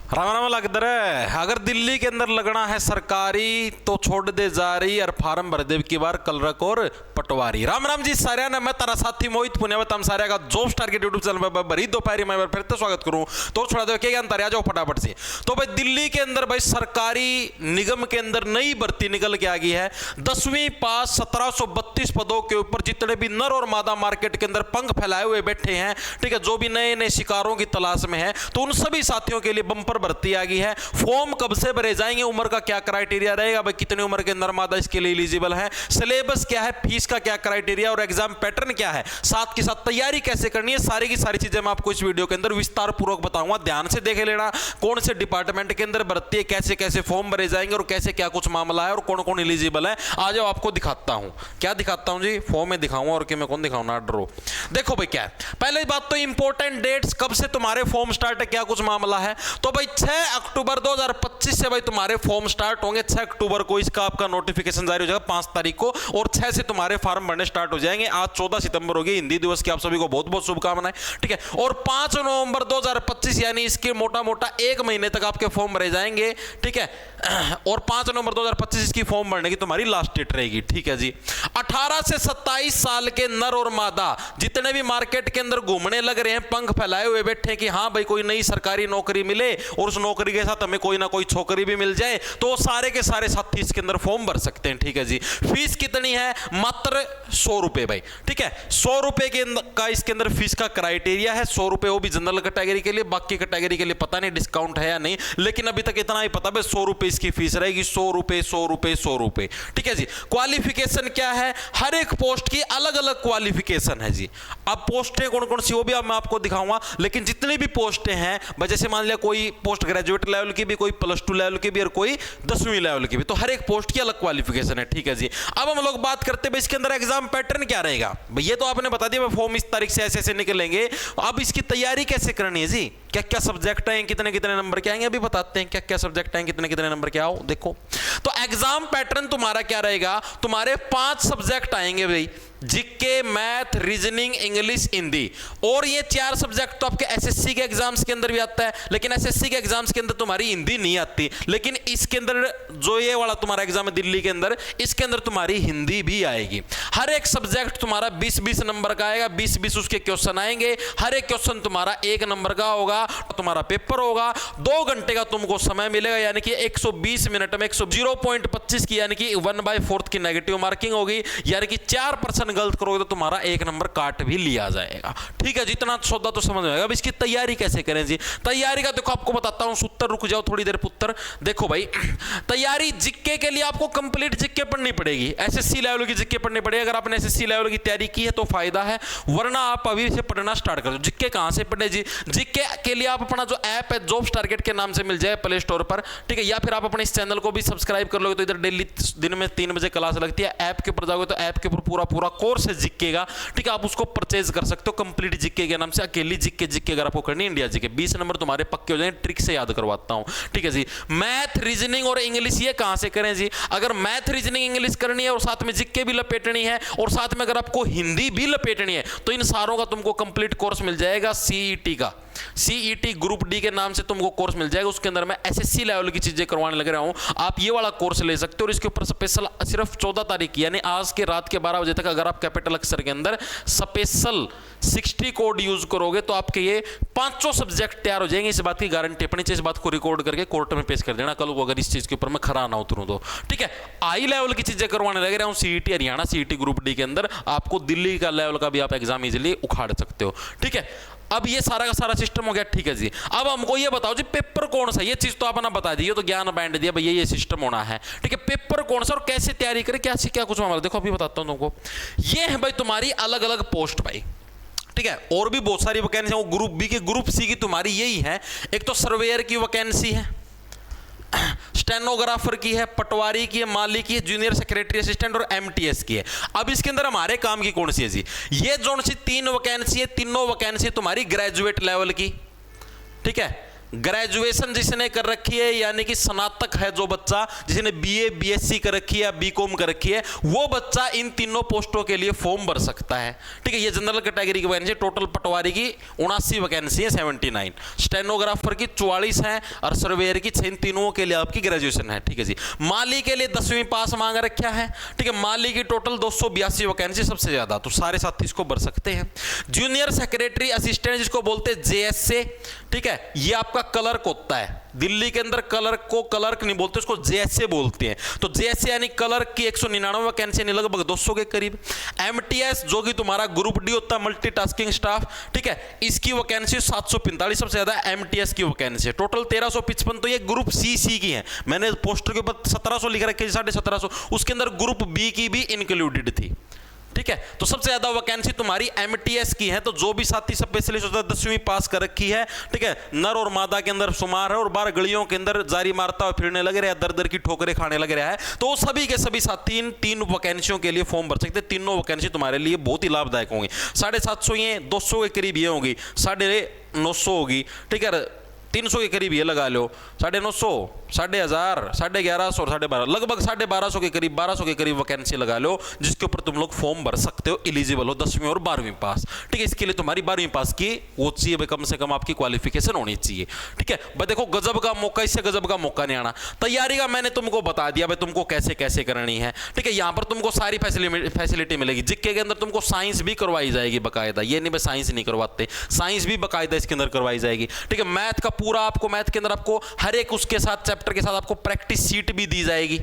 राम राम लगता है। अगर दिल्ली के अंदर लगना है सरकारी तो छोड़ दे जारी और फार्म भर दे की बार कलरक और पटवारी। राम राम जी सारे ने मैं तारा साथी मोहित पुण्यवत हम सारे का जॉब स्टार के यूट्यूब चैनल पर भरी दोपहरी में फिर से स्वागत करूं तो छोड़ा दो क्या अंतर आ जाओ फटाफट से। तो भाई दिल्ली के अंदर भाई सरकारी निगम के अंदर नई भर्ती निकल के आ गई है। 10वीं पास 1732 पदों के ऊपर जितने भी नर और मादा मार्केट के अंदर पंख फैलाए हुए बैठे हैं, ठीक है, जो भी नए नए शिकारों की तलाश में है, तो उन सभी साथियों के लिए बंपर भर्ती आ गई है। फॉर्म कब से भरे जाएंगे, उम्र का क्या क्राइटेरिया रहेगा, भाई कितनी उम्र के अंदर मादा इसके लिए एलिजिबल है, सिलेबस क्या है, फीस का क्या क्राइटेरिया और एग्जाम पैटर्न क्या है, साथ के साथ तैयारी कैसे करनी है, सारी की सारी चीजें मैं आपको इस वीडियो के अंदर विस्तार पूर्वक बताऊंगा। ध्यान से देख लेना कौन से डिपार्टमेंट के अंदर भर्ती है, कैसे कैसे फॉर्म भरे जाएंगे और कैसे क्या कुछ मामला है और कौन कौन एलिजिबल है। आ जाओ आपको दिखाता हूं। क्या दिखाता हूं जी, फॉर्म में दिखाऊंगा और कि मैं कौन दिखाऊं ना डरो। देखो भाई क्या है, पहले बात तो इंपॉर्टेंट डेट्स, कब से तुम्हारे फॉर्म स्टार्ट है, क्या कुछ मामला है। तो भाई 6 अक्टूबर 2025 से भाई तुम्हारे फॉर्म स्टार्ट होंगे। 6 अक्टूबर को इसका आपका नोटिफिकेशन जारी हो जाएगा 5 तारीख को, और 6 से तुम्हारे फॉर्म भरने स्टार्ट हो जाएंगे। आज 14 सितंबर होगी, हिंदी दिवस की आप सभी को बहुत बहुत शुभकामनाएं, ठीक है। और 5 नवंबर 2025 यानी इसके मोटा मोटा 1 महीने तक आपके फॉर्म भरे जाएंगे, ठीक है। और 5 नवंबर 2025 इसकी फॉर्म भरने की तुम्हारी लास्ट डेट रहेगी, ठीक है जी। 18 से 27 साल के नर और मादा जितने भी मार्केट के अंदर घूमने लग रहे हैं, पंख फैलाए हुए बैठे हैं कि हाँ भाई कोई नई सरकारी नौकरी मिले और उस नौकरी के साथ हमें कोई ना कोई छोकरी भी मिल जाए, तो सारे के सारे साथी इसके अंदर फॉर्म भर सकते हैं, ठीक है जी। फीस कितनी है, मात्र 100 रुपए भाई, ठीक है। 100 रुपए का इसके अंदर फीस का क्राइटेरिया है। 100 रुपए वो भी जनरल कैटेगरी के लिए, बाकी कैटेगरी के लिए पता नहीं डिस्काउंट है या नहीं, लेकिन अभी तक इतना ही पता है 100 रुपए इसकी फीस रहेगी। 100 रुपए 100 रुपए 100 रुपए, ठीक है जी। क्वालिफिकेशन क्या है, हर एक पोस्ट की अलग अलग क्वालिफिकेशन है जी। अब पोस्टें कौन कौन सी वो भी अब मैं आपको दिखाऊंगा, लेकिन जितनी भी पोस्टें हैं, जैसे मान लिया कोई पोस्ट ग्रेजुएट लेवल की भी, कोई +2 लेवल की भी और कोई 10वीं लेवल की भी, तो हर एक पोस्ट की अलग क्वालिफिकेशन है, ठीक है जी। अब हम लोग बात करते हैं इसके अंदर एग्जाम पैटर्न क्या रहेगा। ये तो आपने बता दिया फॉर्म इस तारीख से ऐसे ऐसे निकलेंगे। अब इसकी तैयारी कैसे करनी है जी, क्या क्या सब्जेक्ट हैं, कितने कितने नंबर के आएंगे, अभी बताते हैं क्या क्या सब्जेक्ट हैं, कितने कितने नंबर के आओ देखो। तो एग्जाम पैटर्न तुम्हारा क्या रहेगा, तुम्हारे 5 सब्जेक्ट आएंगे भाई, GK, math, reasoning, English, Hindi. और ये 4 सब्जेक्ट तो आपके एसएससी के एग्जाम्स के अंदर भी आता है, लेकिन एसएससी के एग्जाम्स के अंदर तुम्हारी हिंदी नहीं आती, लेकिन इसके अंदर जो ये वाला तुम्हारा एग्जाम है दिल्ली के अंदर, इसके अंदर तुम्हारी हिंदी भी आएगी। हर एक सब्जेक्ट तुम्हारा 20-20 नंबर का आएगा, 20-20 उसके क्वेश्चन आएंगे। हर एक क्वेश्चन तुम्हारा 1 नंबर का होगा। तुम्हारा पेपर होगा, 2 घंटे का तुमको समय मिलेगा, यानी कि 120 मिनट में 0.25 की यानी कि 1/4 की नेगेटिव मार्किंग होगी, यानी कि 4% गलत करोगे तो तुम्हारा 1 नंबर काट भी लिया जाएगा, ठीक है। जितना सौदा तो समझ में आएगा। अब इसकी तैयारी कैसे करें जी, तैयारी का देखो आपको बताता हूं सूत्र, रुक जाओ थोड़ी देर पुत्र। देखो भाई तैयारी जीके के लिए आपको कंप्लीट जीके पढ़नी पड़ेगी, एसएससी लेवल की जीके पढ़नी पड़ेगी। अगर आपने एसएससी लेवल की तैयारी की है तो फायदा है, वरना आप अभी से पढ़ना स्टार्ट कर दो। जीके कहां से पढ़े जी, जीके के लिए आप अपना जो ऐप है जॉब्स टारगेट के नाम से मिल जाए प्ले स्टोर पर, ठीक है, या फिर आप अपने इस चैनल को भी सब्सक्राइब कर लोगे तो इधर डेली दिन में 3 बजे क्लास लगती है। ऐप के ऊपर जाओगे तो ऐप के ऊपर पूरा कोर्स है जीके का, ठीक है, आप उसको परचेज कर सकते हो कंप्लीट जीके के नाम से। अकेली जीके अगर आपको करनी इंडिया जीके 20 नंबर तुम्हारे पक्के हो जाएंगे, ट्रिक से याद करवाता हूं, ठीक है जी। मैथ, रीजनिंग और इंग्लिश ये कहां से करें जी, अगर मैथ, रीजनिंग, इंग्लिश करनी है और साथ में जीके भी लपेटनी है और साथ में अगर आपको हिंदी भी लपेटनी है, तो इन सारों का तुमको कंप्लीट कोर्स मिल जाएगा सीईटी का। सीईटी ग्रुप डी के नाम से तुमको कोर्स मिल जाएगा, उसके अंदर मैं एसएससी लेवल की चीजें करवाने लग रहा हूं। आप ये वाला कोर्स ले सकते हो और इसके ऊपर स्पेशल सिर्फ 14 तारीख यानी आज के रात के 12 बजे तक अगर आप कैपिटल अक्षर के अंदर स्पेशल 60 कोड यूज करोगे तो आपके ये 5 सब्जेक्ट तैयार हो जाएंगे। इस बात की गारंटी अपनी चीज, बात को रिकॉर्ड करके कोर्ट में पेश कर देना कल को अगर इस चीज के ऊपर मैं खरा ना उतरूं तो, ठीक है। आई लेवल की चीजें करवाने लग रहा हूं CET Haryana, CET group D के अंदर आपको दिल्ली का लेवल का भी आप एग्जाम इजीली उखाड़ सकते हो, ठीक है। अब ये सारा का सारा सिस्टम हो गया, ठीक है जी। अब हमको ये बताओ जी पेपर कौन सा, ये चीज तो आपने बता दी, ये तो ज्ञान बांट दिया भैया ये सिस्टम होना है, ठीक है। पेपर कौन सा और कैसे तैयारी करें, क्या कुछ मामला, देखो अभी बताता हूं तुमको। ये है भाई तुम्हारी अलग अलग पोस्ट भाई, ठीक है। और भी बहुत सारी वैकेंसी, वो ग्रुप बी की ग्रुप सी की तुम्हारी यही है। एक तो सर्वेयर की वैकेंसी है, स्टेनोग्राफर की है, पटवारी की है, माली की है, जूनियर सेक्रेटरी असिस्टेंट और एमटीएस की है। अब इसके अंदर हमारे काम की कौन सी है जी, ये जो सी 3 वैकेंसी है, तीनों वैकेंसी तुम्हारी ग्रेजुएट लेवल की, ठीक है। ग्रेजुएशन जिसने कर रखी है यानी कि स्नातक है जो बच्चा, जिसने बीए बीएससी कर रखी है या बीकॉम कर रखी है, वो बच्चा इन तीनों पोस्टों के लिए फॉर्म भर सकता है। ठीक है, ये जनरल कैटेगरी की वैकेंसी। टोटल पटवारी की 79 वैकेंसी है, 79। स्टेनोग्राफर की 44 है और सर्वेयर की 6। तीनों के लिए आपकी ग्रेजुएशन है। ठीक है जी। माली के लिए 10वीं पास मांग रखा है। ठीक है, माली की टोटल 282 वैकेंसी, सबसे ज्यादा, तो सारे साथी इसको भर सकते हैं। जूनियर सेक्रेटरी असिस्टेंट जिसको बोलते हैं जेएसए, ठीक है, ये आपका क्लर्क होता है। दिल्ली के अंदर क्लर्क को क्लर्क नहीं बोलते, उसको जेएसए बोलते हैं। तो जेएसए यानी क्लर्क की 199 वैकेंसी, लगभग 200 के करीब। एमटीएस जो कि तुम्हारा ग्रुप डी होता है, मल्टीटास्किंग स्टाफ, ठीक है, इसकी वैकेंसी 745, सबसे ज्यादा एमटीएस की वैकेंसी। टोटल 1355 तो ये ग्रुप सी की है। मैंने पोस्टर के ऊपर 1700 लिख रखे, 1750, उसके अंदर ग्रुप बी की भी इंक्लूडेड थी। ठीक है, तो सबसे ज्यादा वैकेंसी तुम्हारी एमटीएस की है। तो जो भी साथी स्पेशलिस्ट होता है 10वीं पास कर रखी है, ठीक है, नर और मादा के अंदर शुमार है और बाहर गलियों के अंदर जारी मारता हुआ फिरने लग रहा है, दर दर की ठोकरें खाने लग रहा है, तो सभी के सभी साथी इन 3 वैकेंसियों के लिए फॉर्म भर सकते हैं। तीनों वैकेंसी तुम्हारे लिए बहुत ही लाभदायक होंगी। 750 ये 200 के करीब ये होगी, 950 होगी। ठीक है, 300 के करीब ये लगा लो, 950, 1000, 1150 और 1250, लगभग 1250 के करीब, 1200 के करीब वैकेंसी लगा लो, जिसके ऊपर तुम लोग फॉर्म भर सकते हो, एलिजिबल हो 10वीं और 12वीं पास। ठीक है, इसके लिए तुम्हारी 12वीं पास की वो चाहिए भाई, कम से कम आपकी क्वालिफिकेशन होनी चाहिए। ठीक है भाई, देखो गजब का मौका, इससे गजब का मौका नहीं आना। तैयारी का मैंने तुमको बता दिया भाई, तुमको कैसे कैसे करनी है। ठीक है, यहाँ पर तुमको सारी फैसिलिटी मिलेगी। जिक्के के अंदर तुमको साइंस भी करवाई जाएगी बाकायदा, ये नहीं भाई साइंस नहीं करवाते, साइंस भी बाकायदा इसके अंदर करवाई जाएगी। ठीक है, मैथ का पूरा आपको, मैथ के अंदर आपको हर एक उसके साथ चैप्टर के साथ आपको प्रैक्टिस शीट भी दी जाएगी।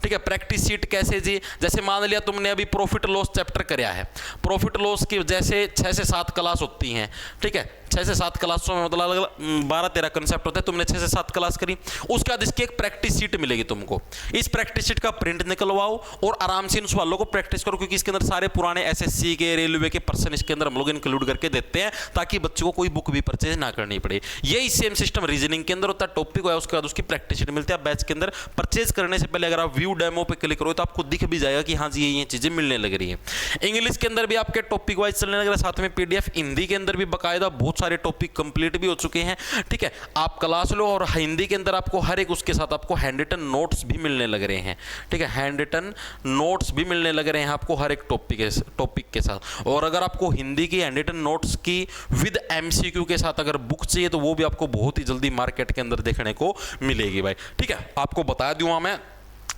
ठीक है, प्रैक्टिस शीट कैसे जी, जैसे मान लिया तुमने अभी प्रॉफिट लॉस चैप्टर कराया है, प्रॉफिट लॉस की जैसे 6 से 7 क्लास होती हैं। ठीक है, 6 से 7 क्लासों में मतलब अलग 12-13 कंसेप्ट होते हैं, तुमने 6 से 7 क्लास करी, उसके बाद इसकी एक प्रैक्टिस शीट मिलेगी तुमको। इस प्रैक्टिस शीट का प्रिंट निकलवाओ और आराम से इन सवालों को प्रैक्टिस करो, क्योंकि इसके अंदर सारे पुराने एसएससी के, रेलवे के पर्सन इसके अंदर हम लोग इंक्लूड करके देते हैं, ताकि बच्चों को कोई बुक भी परचेज ना करनी पड़े। यही सेम सिस्टम रीजनिंग के अंदर होता है, टॉपिक है, उसके बाद उसकी प्रैक्टिस शीट मिलती है बैच के अंदर। परचेज करने से पहले अगर आप व्यू डेमो पे क्लिक करो तो आपको दिख भी जाएगा कि हाँ जी ये चीजें मिलने लग रही है। इंग्लिश के अंदर भी आपके टॉपिक वाइज चलने लग रहा है, साथ में पीडीएफ। हिंदी के अंदर भी बाकायदा बहुत सारे टॉपिक कंप्लीट भी हो चुके हैं। ठीक है, आप क्लास लो और हिंदी के अंदर आपको हर एक उसके साथ आपको हैंड रिटन नोट्स भी मिलने लग रहे हैं। ठीक है, हैंड रिटन नोट्स भी मिलने लग रहे हैं आपको हर एक टॉपिक के साथ। और अगर आपको हिंदी की हैंड रिटन नोट्स की विद एमसीक्यू के साथ अगर बुक चाहिए तो वो भी आपको बहुत ही जल्दी मार्केट के अंदर देखने को मिलेगी भाई। ठीक है, आपको बता दूंगा मैं,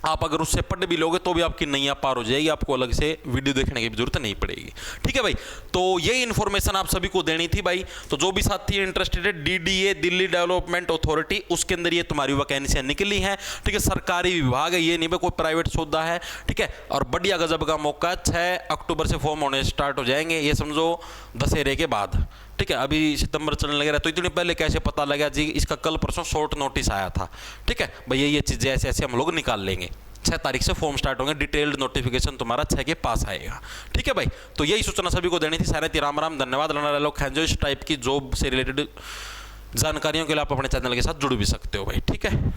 आप अगर उससे पढ़ भी लोगे तो भी आपकी नैया पार हो जाएगी, आपको अलग से वीडियो देखने की भी जरूरत नहीं पड़ेगी। ठीक है भाई, तो यही इन्फॉर्मेशन आप सभी को देनी थी भाई। तो जो भी साथी इंटरेस्टेड है, डीडीए दिल्ली डेवलपमेंट अथॉरिटी, उसके अंदर ये तुम्हारी वैकेंसियां निकली हैं। ठीक है, सरकारी विभाग है, ये नहीं भाई कोई प्राइवेट सौदा है। ठीक है, और बढ़िया गजब का मौका, 6 अक्टूबर से फॉर्म होने स्टार्ट हो जाएंगे, ये समझो दशहरे के बाद। ठीक है, अभी सितंबर चलने लग रहा है, तो इतनी पहले कैसे पता लगा जी, इसका कल परसों शॉर्ट नोटिस आया था। ठीक है भैया, ये चीज़ें ऐसे ऐसे हम लोग निकाल लेंगे। 6 तारीख से फॉर्म स्टार्ट होंगे, डिटेल्ड नोटिफिकेशन तुम्हारा 6 के पास आएगा। ठीक है भाई, तो यही सूचना सभी को देनी थी। सारे राम राम, धन्यवाद। लोग जो इस टाइप की जॉब से रिलेटेड जानकारियों के लिए आप अपने चैनल के साथ जुड़ भी सकते हो भाई। ठीक है।